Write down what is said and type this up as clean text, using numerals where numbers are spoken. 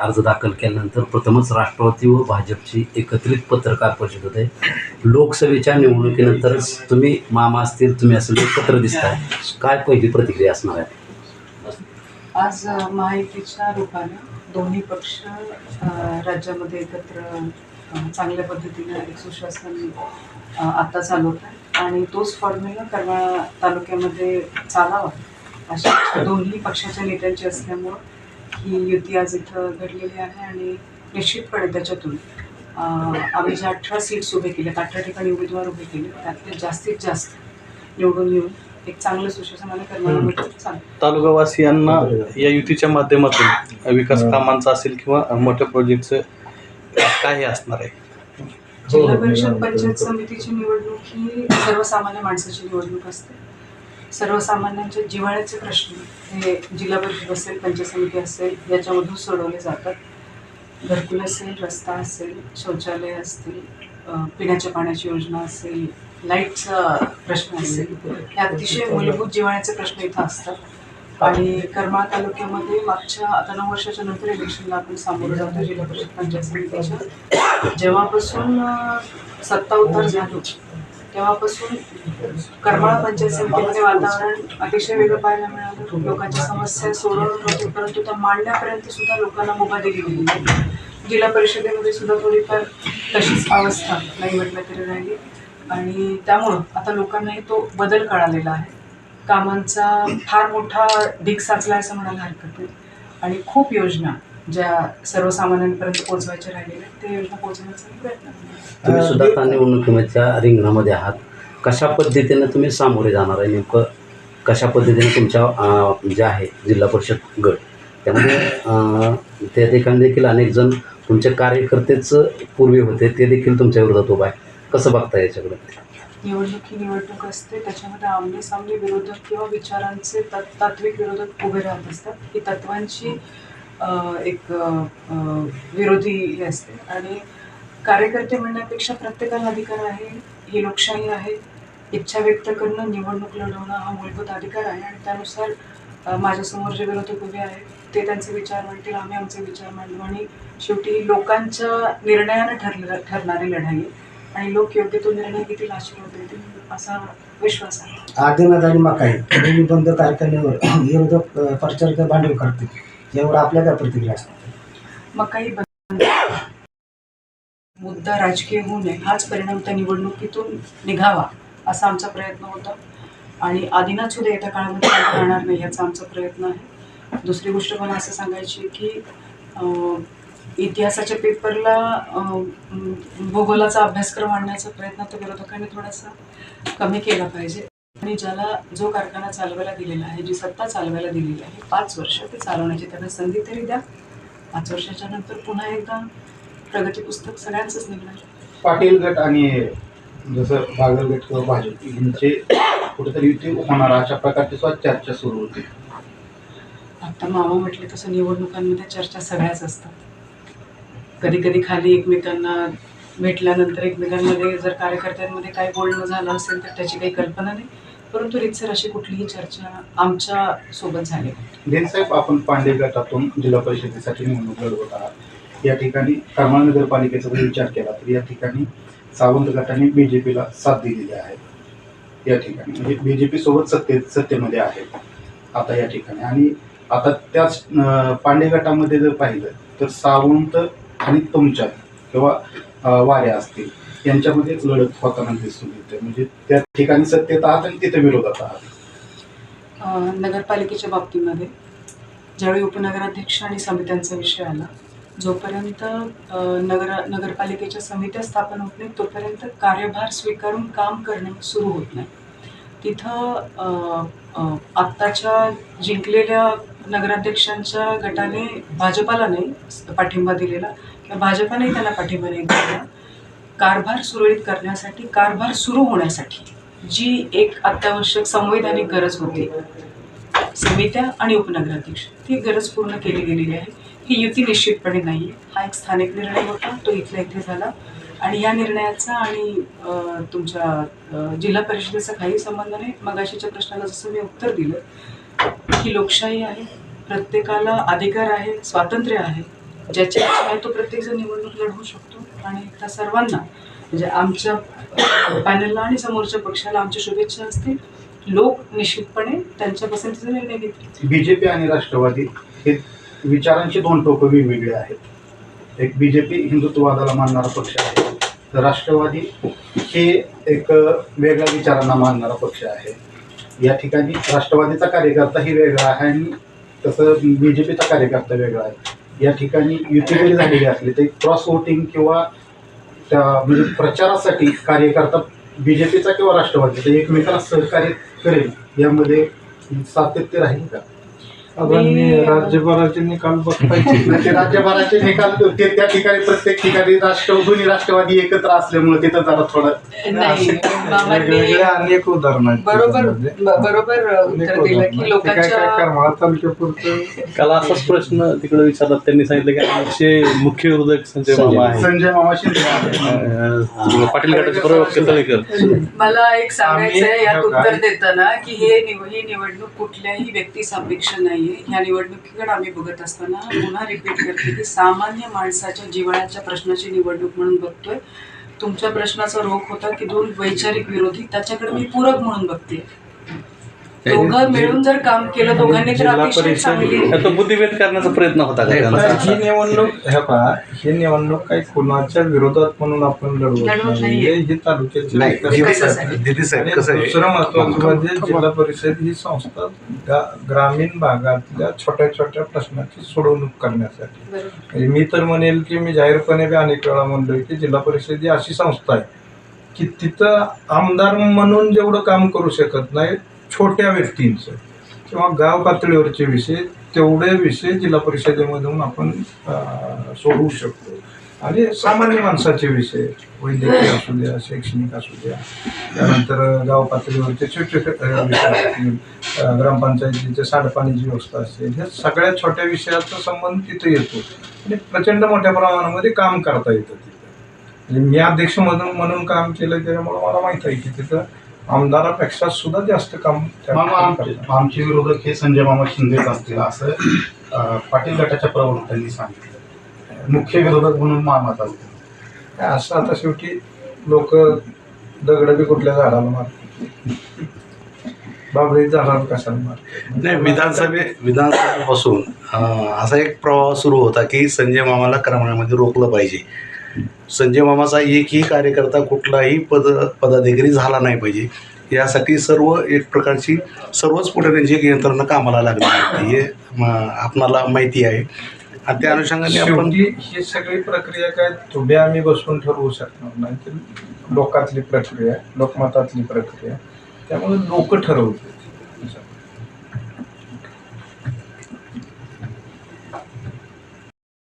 अर्ज दाखल केल्यानंतर प्रथमच राष्ट्रवादी व भाजपची एकत्रित पत्रकार परिषद होते. लोकसभेच्या निवडणुकीनंतरच तुम्ही मामा असतील, तुम्ही असेल एकत्र दिसताय. काय पहिली प्रतिक्रिया असणार आहे? आज महायुतीच्या रूपाने दोन्ही पक्ष राज्यामध्ये एकत्र चांगल्या पद्धतीने एक सुशासन आता चालवत आहे आणि तोच फॉर्म्युला करमाळा तालुक्यामध्ये चालावा अशा दोन्ही पक्षाच्या नेत्यांची असल्यामुळं ही युती आज इथं घडलेली आहे. आणि निश्चितपणे त्याच्यातून आम्ही ज्या 18 सीट्स उभे केले, 18 ठिकाणी उमेदवार उभे केले, त्यातले जास्तीत जास्त निवडून येऊन एक चांगलं सुशासन आणि करमाळामध्ये चालेल. तालुकावासियांना या युतीच्या माध्यमातून विकास कामांचा असेल किंवा मोठ्या प्रोजेक्टचं काय हे असणार आहे? जिल्हा परिषद पंचायत समितीची निवडणूक ही सर्वसामान्य माणसाची निवडणूक असते. सर्वसामान्यांचे जिव्हाळ्याचे प्रश्न हे जिल्हा परिषद असेल, पंचायत समिती असेल याच्यामधून सोडवले जातात. घरकुल असेल, रस्ता असेल, शौचालय असतील, पिण्याच्या पाण्याची योजना असेल, लाईटचा प्रश्न असेल, हे अतिशय मूलभूत जिव्हाळ्याचे प्रश्न इथं असतात. आणि करमाळा तालुक्यामध्ये मागच्या आता 9 वर्षाच्या नंतर इलेक्शनला आपण सामोरं जातो. जिल्हा परिषद पंचायत समितीच्या जेव्हापासून सत्ता उतार झालो तेव्हापासून करमाळा पंचायत समितीमध्ये वातावरण अतिशय वेगळं पाहायला मिळालं. लोकांच्या समस्या सोडवून नव्हते, परंतु त्या मांडण्यापर्यंत सुद्धा लोकांना मुभा दिली गेली. जिल्हा परिषदेमध्ये सुद्धा थोडीफार तशीच अवस्था नाही म्हटलं तरी राहिली. आणि त्यामुळं आता लोकांनाही तो बदल कळालेला आहे. कामांचा फार मोठा ढीग साचला असं म्हणायला हरकत नाही. आणि खूप योजना ज्या सर्वसामान्यांपर्यंत पोहोचवायच्या राहिलेल्या त्या योजना पोहोचवण्याचा प्रयत्न करणार. तुम्ही सुद्धा आता निवडणुकीच्या रिंगणामध्ये आहात. कशा पद्धतीने तुम्ही सामोरे जाणार आहे? नेमकं कशा पद्धतीने तुमच्या जे आहे जिल्हा परिषद गट त्यामध्ये त्या ठिकाणी देखील अनेक जण तुमचे कार्यकर्तेच पूर्वी होते, ते देखील तुमच्या विरोधात उभा आहे. कसं बघता याच्याकडे? निवडणूक ही निवडणूक असते, त्याच्यामध्ये आमने सामने विरोधक किंवा विचारांचे तात्विक विरोधक उभे राहत असतात. ही तत्वांची एक विरोधी हे असते. आणि कार्यकर्ते म्हणण्यापेक्षा प्रत्येकाला अधिकार आहे. ही लोकशाही आहे. इच्छा व्यक्त करणं, निवडणूक लढवणं हा मूलभूत अधिकार आहे. आणि त्यानुसार माझ्यासमोर जे विरोधक उभे आहेत ते त्यांचे विचार मांडतील, आम्ही आमचे विचार मांडू. आणि शेवटी लोकांच्या निर्णयानं ठरणारी लढाई आणि लोक योग्य तो निर्णय घेतील, आशीर्वाद देतील असा विश्वास आहे. आदिनाथ आणि मकाई दोन्ही बंद कारखान्यावर विरोधक प्रचारक भांडवल करतील, यावर आपल्या काय प्रतिक्रिया असतात? मकाई बंद मुद्दा राजकीय होऊ नये हाच परिणाम त्या निवडणुकीतून निघावा असा आमचा प्रयत्न होता. आणि आदिनाथ सुद्धा येत्या काळामध्ये राहणार नाही याचा आमचा प्रयत्न आहे. दुसरी गोष्ट मला असं सांगायची की इतिहासाच्या पेपरला भूगोलाचा अभ्यासक्रम आणण्याचा प्रयत्न तर विरोधकांनी थोडासा कमी केला पाहिजे. आणि ज्याला जो कारखाना चालवायला दिलेला आहे, जी सत्ता चालवायला दिलेली आहे, 5 वर्ष ते चालवण्याची त्यांना संधी तरी द्या. 5 वर्षाच्या नंतर पुन्हा एकदा प्रगती पुस्तक सगळ्यांचंच निघणार. पाटील गट आणि जसं बागल गट किंवा भाजप यांचे कुठेतरी युती होणार अशा प्रकारची चर्चा सुरू होती. आता मामा म्हटले तसं निवडणुकांमध्ये चर्चा सगळ्याच असतात. कधी कधी खाली एकमेकांना भेटल्यानंतर एकमेकांमध्ये जर कार्यकर्त्यांमध्ये काय बोलणं झालं असेल तर त्याची काही कल्पना नाही. परंतु रितसर अशी कुठलीही चर्चा आमच्या सोबत झाली. साहेब, आपण पांडे गटातून जिल्हा परिषदेसाठी निवडणूक लढवत आहात. या ठिकाणी करमाळा नगरपालिकेचा जर विचार केला तर या ठिकाणी सावंत गटाने बीजेपीला साथ दिलेली आहे. या ठिकाणी म्हणजे बीजेपी सोबत सत्तेमध्ये आहे आता या ठिकाणी. आणि आता त्याच पांडे गटामध्ये जर पाहिलं तर सावंत आणि तुमच्या किंवा वाऱ्या असतील यांच्यामध्येच लढत होताना दिसून येते. म्हणजे त्या ठिकाणी सत्तेत आहात आणि तिथे विरोधात आहात. नगरपालिकेच्या बाबतीमध्ये ज्यावेळी उपनगराध्यक्ष आणि समित्यांचा विषय आला, जोपर्यंत नगरपालिकेच्या समित्या स्थापन होत नाही तोपर्यंत कार्यभार स्वीकारून काम करणं सुरू होत नाही. तिथं आत्ताच्या जिंकलेल्या नगराध्यक्षांच्या गटाने भाजपाला नाही पाठिंबा दिलेला किंवा भाजपानेही त्यांना पाठिंबा नाही दिलेला. कारभार सुरळीत करण्यासाठी, कारभार सुरू होण्यासाठी जी एक अत्यावश्यक संवैधानिक गरज होती, समित्या आणि उपनगराध्यक्ष, ती गरज पूर्ण केली गेलेली आहे. ही युती निश्चितपणे नाही आहे. हा एक स्थानिक निर्णय होता, तो इथल्या इथे झाला. आणि या निर्णयाचा आणि तुमच्या जिल्हा परिषदेचा काही संबंध नाही. मगाशीच्या प्रश्नाला जसं मी उत्तर दिलं, ही लोकशाही आहे, प्रत्येकाला अधिकार आहे, स्वातंत्र्य आहे. ज्याची इच्छा आहे तो प्रत्येकजण निवडणूक लढवू शकतो आणि त्या सर्वांना म्हणजे आमच्या पॅनलला आणि समोरच्या पक्षाला आमच्या शुभेच्छा असतील. लोक निश्चितपणे त्यांच्या पसंतीचा निर्णय घेतील. बीजेपी आणि राष्ट्रवादी हे विचारांची दोन टोकं वेगवेगळे आहेत. एक बीजेपी हिंदुत्ववादाला मानणारा पक्ष आहे, तर राष्ट्रवादी हे एक वेगळ्या विचारांना मानणारा पक्ष आहे. या ठिकाणी राष्ट्रवादीचा कार्यकर्ता ही वेगळा आहे आणि तसं बीजेपीचा कार्यकर्ता वेगळा आहे. या ठिकाणी युती जरी झालेली असली तर क्रॉस वोटिंग किंवा त्या म्हणजे प्रचारासाठी कार्यकर्ता बीजेपीचा किंवा राष्ट्रवादीचा एकमेकाला सहकार्य करेल यामध्ये सातत्य राहील का? राज्यभराचे निकाल बघतायचे. ते राज्यभराचे निकाल ते त्या ठिकाणी प्रत्येक ठिकाणी दोन्ही राष्ट्रवादी एकत्र असल्यामुळे तिथं जरा थोडं नाही, मामांनी वेगवेगळे अनेक उदाहरण आहेत बरोबर त्याच्यामध्ये. बरोबर उत्तर दिलं की काय लोकांच्या करमाळा तालुक्यापुरतं काल असाच प्रश्न तिकडे विचारला. त्यांनी सांगितलं की आमचे मुख्य विरोधक संजय मामा आहे, संजय मामा शिंदे आहेत. पाटील गटाचे प्रवक्ते तळेकर. मला एक सांगायचं आहे यात आम्ही- उत्तर देताना की ही निवडणूक कुठल्याही व्यक्तीसापेक्ष नाहीये. ह्या निवडणुकीकडे आम्ही बघत असताना पुन्हा रिपीट करते की सामान्य माणसाच्या जिव्हाळ्याच्या प्रश्नाची निवडणूक म्हणून बघतोय. तुमच्या प्रश्नाचा रोख होता की दोन वैचारिक विरोधी, त्याच्याकडे मी पूरक म्हणून बघते. दोघं मिळून जर काम केलं दोघांनी तर जिल्हा अतिशय चांगली परिषद तो बुद्धिभेद करण्याचा प्रयत्न होता का त्यांचा? ही निवडणूक हे पहा, ही निवडणूक काही कुणाच्या विरोधात म्हणून आपण लढवत लढवत नाहीये. नाहीये. ही तालुक्याची नाही, विकास- विकासासाठी. दिदी साहेब आणि कसं आहे, दुसरं महत्वाचं म्हणजे जिल्हा परिषद ही संस्था ग्रामीण भागातल्या छोट्या छोट्या प्रश्नाची सोडवणूक करण्यासाठी. बरोबर. म्हणजे मी तर म्हणेल की मी जाहीरपणे बी अनेक वेळा म्हणलोय की जिल्हा परिषद ही अशी संस्था आहे की तिथं आमदार म्हणून जेवढं काम करू शकत नाही, छोट्या व्यक्तींचं किंवा गाव पातळीवरचे विषय तेवढे विषय जिल्हा परिषदेमधून आपण सोडवू शकतो. आणि सामान्य माणसाचे विषय वैद्यकीय असू द्या, शैक्षणिक असू द्या, त्यानंतर गाव पातळीवरचे छोटे छोटे विषय असतील, ग्रामपंचायतीचे सांडपाणीची व्यवस्था असेल, ह्या सगळ्या छोट्या विषयाचा संबंध तिथं येतो आणि प्रचंड मोठ्या प्रमाणामध्ये काम करता येतं तिथं. म्हणजे मी अध्यक्ष म्हणून काम केलं त्याच्यामुळे मला माहीत आहे की तिथं आमदारापेक्षा सुद्धा जास्त काम त्या मामा ठिकाणी आमचे करतात. आमचे विरोधक हे संजय मामा शिंदेच असतील असं पाटील गटाच्या प्रवक्त्यांनी सांगितलं. मुख्य विरोधक म्हणून मामा चालतील. असं आता शेवटी लोक दगड बी कुठल्या झाडाला मारतात, बाबळी झाडाला कशाला मारतात. नाही विधानसभेपासून असा एक प्रवाह सुरू होता की संजय मामाला करमाळ्यामध्ये रोखलं पाहिजे. संजय मामाचा एकही कार्यकर्ता कुठलाही पदाधिकारी झाला नाही पाहिजे यासाठी एक प्रकारची सर्वच पुढाऱ्यांची एक यंत्रणा कामाला लागली होती. हे आपणाला माहिती आहे आणि त्या अनुषंगाने आपण शेवटी ही सगळी प्रक्रिया काय थोडी आम्ही बसून ठरवू शकणार नाही. ती लोकातली प्रक्रिया, लोकमतातली प्रक्रिया, त्यामुळे लोक ठरवतात.